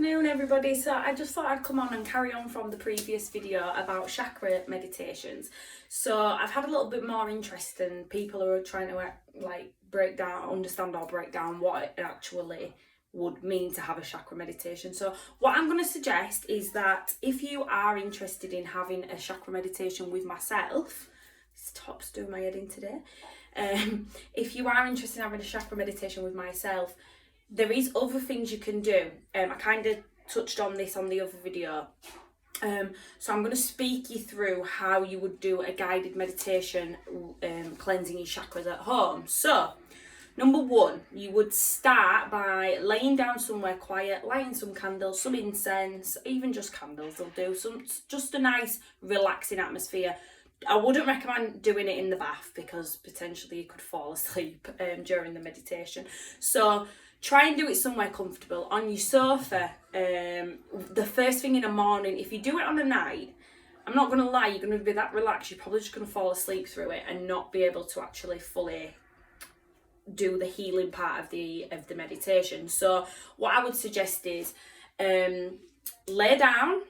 afternoon everybody. So I just thought I'd come on and carry on from the previous video about chakra meditations. So I've had a little bit more interest in people who are trying to understand or break down what it actually would mean to have a chakra meditation. So what I'm going to suggest is that if you are interested in having a chakra meditation with myself, this top's doing my head in today. If you are interested in having a chakra meditation with myself, there is other things you can do. I kind of touched on this on the other video. So I'm going to speak you through how you would do a guided meditation cleansing your chakras at home. So, number one, you would start by laying down somewhere quiet, lighting some candles, some incense, even just candles will do, just a nice relaxing atmosphere. I wouldn't recommend doing it in the bath because potentially you could fall asleep during the meditation. So try and do it somewhere comfortable, on your sofa, the first thing in the morning. If you do it on a night, I'm not going to lie, you're going to be that relaxed, you're probably just going to fall asleep through it and not be able to actually fully do the healing part of the meditation. So what I would suggest is lay down,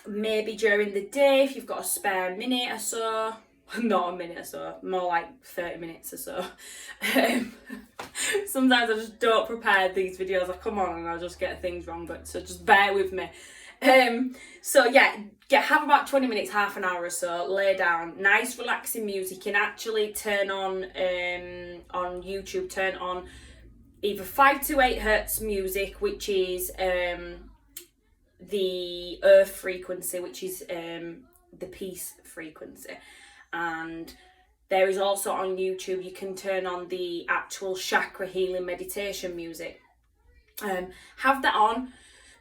maybe during the day if you've got a spare minute or so. Not a minute or so, more like 30 minutes or so. Sometimes I just don't prepare these videos. I come on and I just get things wrong, but so just bear with me. So yeah, have about 20 minutes, half an hour or so, lay down, nice relaxing music. You can actually turn on YouTube, turn on either 5 to 8 hertz music, which is the earth frequency, which is the peace frequency. And there is also on YouTube, you can turn on the actual chakra healing meditation music. Have that on,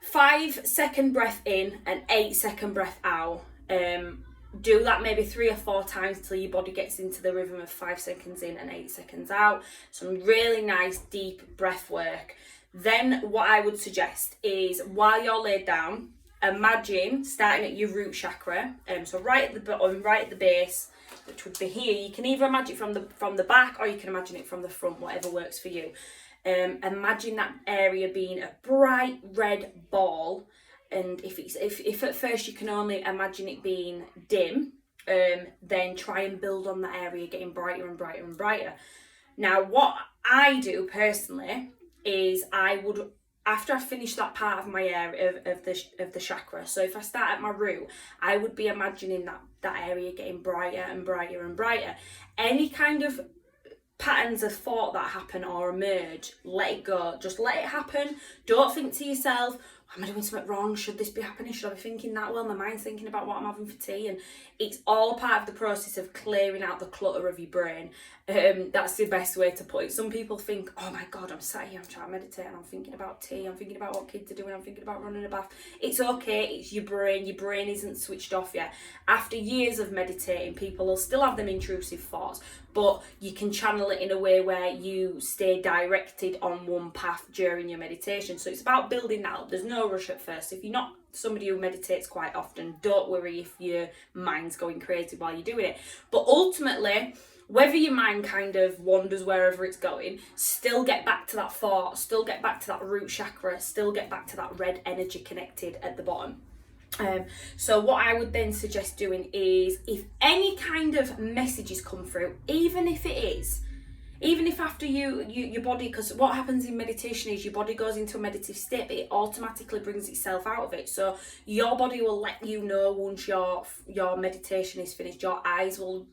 5-second breath in and 8-second breath out. Do that maybe 3 or 4 times till your body gets into the rhythm of 5 seconds in and 8 seconds out. Some really nice deep breath work. Then what I would suggest is while you're laid down, imagine starting at your root chakra, so right at the bottom, right at the base, which would be here. You can either imagine it from the back or you can imagine it from the front, whatever works for you. Imagine that area being a bright red ball, and if at first you can only imagine it being dim, then try and build on that area getting brighter and brighter and brighter. Now what I do personally is I would, after I finish that part of my area of the chakra, so if I start at my root, I would be imagining that area getting brighter and brighter and brighter. Any kind of patterns of thought that happen or emerge, let it go. Just let it happen. Don't think to yourself, am I doing something wrong? Should this be happening? Should I be thinking that? Well, my mind's thinking about what I'm having for tea. And it's all part of the process of clearing out the clutter of your brain. That's the best way to put it. Some people think, oh my God, I'm sat here, I'm trying to meditate and I'm thinking about tea, I'm thinking about what kids are doing, I'm thinking about running a bath. It's okay, it's your brain. Your brain isn't switched off yet. After years of meditating, people will still have them intrusive thoughts, but you can channel it in a way where you stay directed on one path during your meditation. So it's about building that up. There's no rush at first. If you're not somebody who meditates quite often, don't worry if your mind's going crazy while you're doing it. But ultimately, whether your mind kind of wanders wherever it's going, still get back to that thought, still get back to that root chakra, still get back to that red energy connected at the bottom. So what I would then suggest doing is, if any kind of messages come through, even if after your body, because what happens in meditation is your body goes into a meditative state, but it automatically brings itself out of it. So your body will let you know once your meditation is finished. Your eyes will,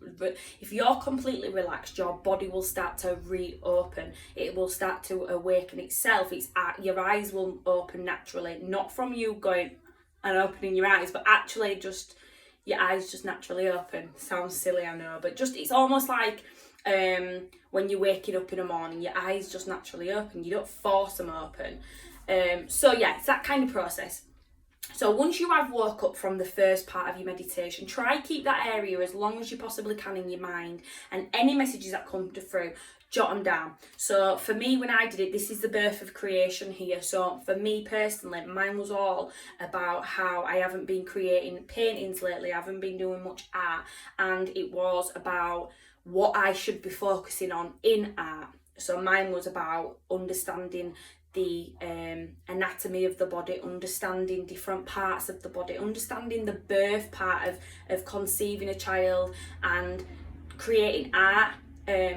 if you're completely relaxed, your body will start to reopen. It will start to awaken itself. Your eyes will open naturally, not from you going and opening your eyes, but actually just your eyes just naturally open. Sounds silly, I know, but just it's almost like when you're waking up in the morning, your eyes just naturally open. You don't force them open. So yeah, it's that kind of process. So once you have woke up from the first part of your meditation, try keep that area as long as you possibly can in your mind, and any messages that come through, jot them down. So for me, when I did it, this is the birth of creation here. So for me personally, mine was all about how I haven't been creating paintings lately, I haven't been doing much art, and it was about what I should be focusing on in art. So mine was about understanding the anatomy of the body, understanding different parts of the body, understanding the birth part of conceiving a child, and creating art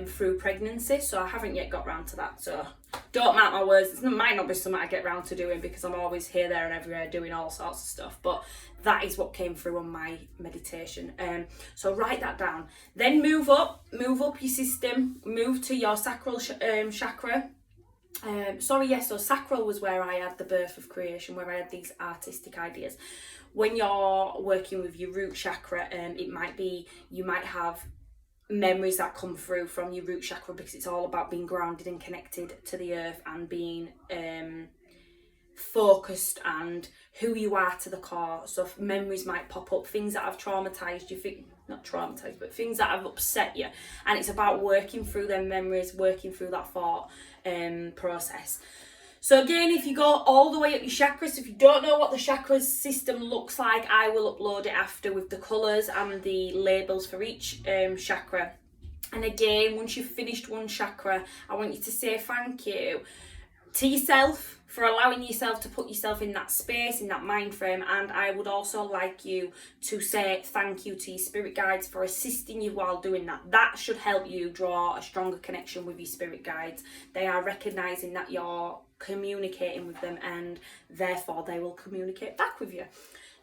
through pregnancy. So I haven't yet got round to that, so don't mark my words, it might not be something I get round to doing, because I'm always here, there and everywhere doing all sorts of stuff, but that is what came through on my meditation. So write that down. Then move up your system, move to your sacral chakra. So sacral was where I had the birth of creation, where I had these artistic ideas. When you're working with your root chakra, it might be, you might have memories that come through from your root chakra, because it's all about being grounded and connected to the earth and being focused and who you are to the core. So memories might pop up, things that have traumatized you, not traumatized, but things that have upset you, and it's about working through them memories, working through that thought process. So again, if you go all the way up your chakras, if you don't know what the chakras system looks like, I will upload it after with the colours and the labels for each chakra. And again, once you've finished one chakra, I want you to say thank you to yourself for allowing yourself to put yourself in that space, in that mind frame. And I would also like you to say thank you to your spirit guides for assisting you while doing that. That should help you draw a stronger connection with your spirit guides. They are recognising that you're communicating with them, and therefore they will communicate back with you.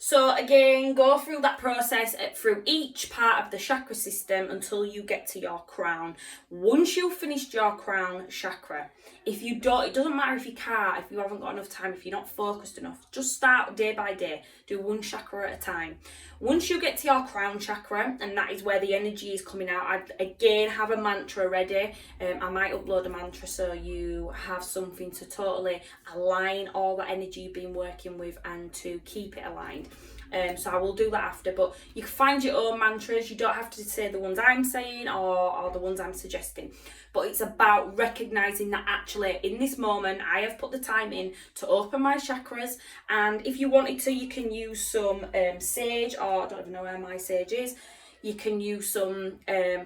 So again, go through that process through each part of the chakra system until you get to your crown. Once you've finished your crown chakra, if you don't, it doesn't matter if you can't, if you haven't got enough time, if you're not focused enough, just start day by day, do one chakra at a time. Once you get to your crown chakra, and that is where the energy is coming out, I again have a mantra ready. I might upload a mantra so you have something to totally align all the energy you've been working with and to keep it aligned. So I will do that after, but you can find your own mantras. You don't have to say the ones I'm saying or the ones I'm suggesting, but it's about recognising that actually in this moment I have put the time in to open my chakras. And if you wanted to, you can use some sage, or I don't even know where my sage is. You can use some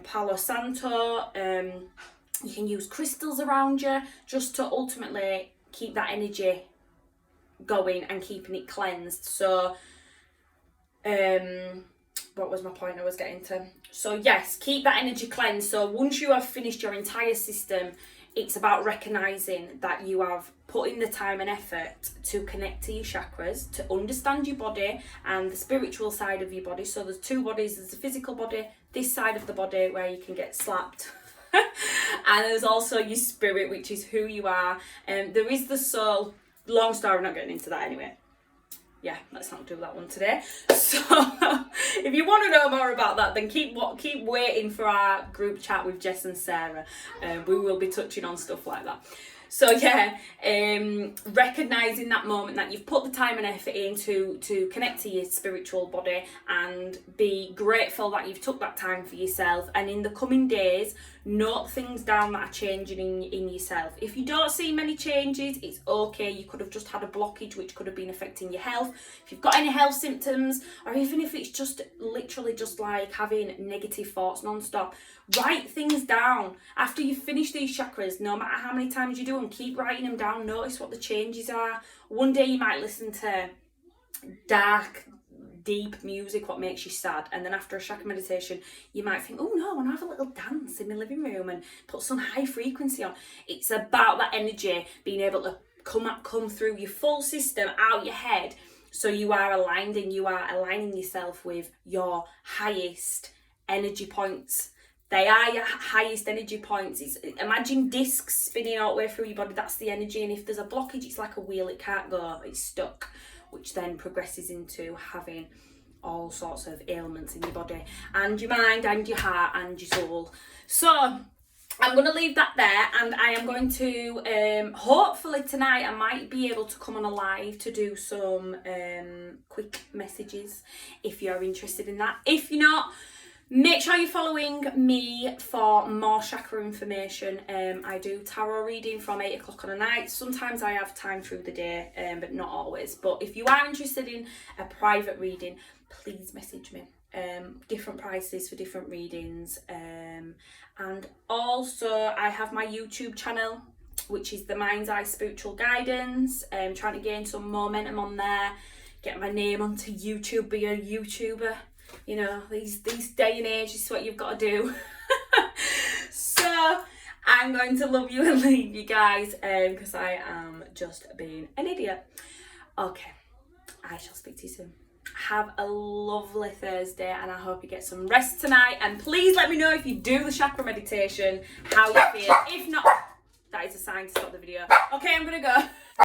Palo Santo, you can use crystals around you, just to ultimately keep that energy going and keeping it cleansed. So what was my point I was getting to? So yes, keep that energy cleansed. So once you have finished your entire system, it's about recognising that you have put in the time and effort to connect to your chakras, to understand your body and the spiritual side of your body. So there's two bodies. There's the physical body, this side of the body where you can get slapped. And there's also your spirit, which is who you are. There is the soul. Long story, I'm not getting into that anyway. Yeah, let's not do that one today. So if you want to know more about that, then keep waiting for our group chat with Jess and Sarah. We will be touching on stuff like that. So yeah, recognising that moment that you've put the time and effort in to connect to your spiritual body, and be grateful that you've took that time for yourself. And in the coming days, note things down that are changing in yourself. If you don't see many changes, it's okay. You could have just had a blockage which could have been affecting your health. If you've got any health symptoms, or even if it's just literally just like having negative thoughts non-stop, write things down. After you finish these chakras, no matter how many times you do them, keep writing them down. Notice what the changes are. One day you might listen to dark, deep music, what makes you sad, and then after a chakra meditation you might think, oh no, I want to have a little dance in my living room and put some high frequency on. It's about that energy being able to come through your full system, out your head, so you are aligned and you are aligning yourself with your highest energy points. They are your highest energy points. Imagine discs spinning all the way through your body. That's the energy. And if there's a blockage, it's like a wheel. It can't go. It's stuck, which then progresses into having all sorts of ailments in your body and your mind and your heart and your soul. So I'm going to leave that there, and I am going to, hopefully tonight, I might be able to come on a live to do some quick messages if you're interested in that. If you're not, make sure you're following me for more chakra information. I do tarot reading from 8 o'clock on a night. Sometimes I have time through the day, but not always. But if you are interested in a private reading, please message me. Different prices for different readings. And also I have my YouTube channel, which is the Mind's Eye Spiritual Guidance. Trying to gain some momentum on there, get my name onto YouTube, be a YouTuber. You know, these day and age is what you've got to do. So I'm going to love you and leave you guys, because I am just being an idiot. Okay, I shall speak to you soon. Have a lovely Thursday, and I hope you get some rest tonight. And please let me know if you do the chakra meditation, how you feel. If not, that is a sign to stop the video. Okay, I'm gonna go.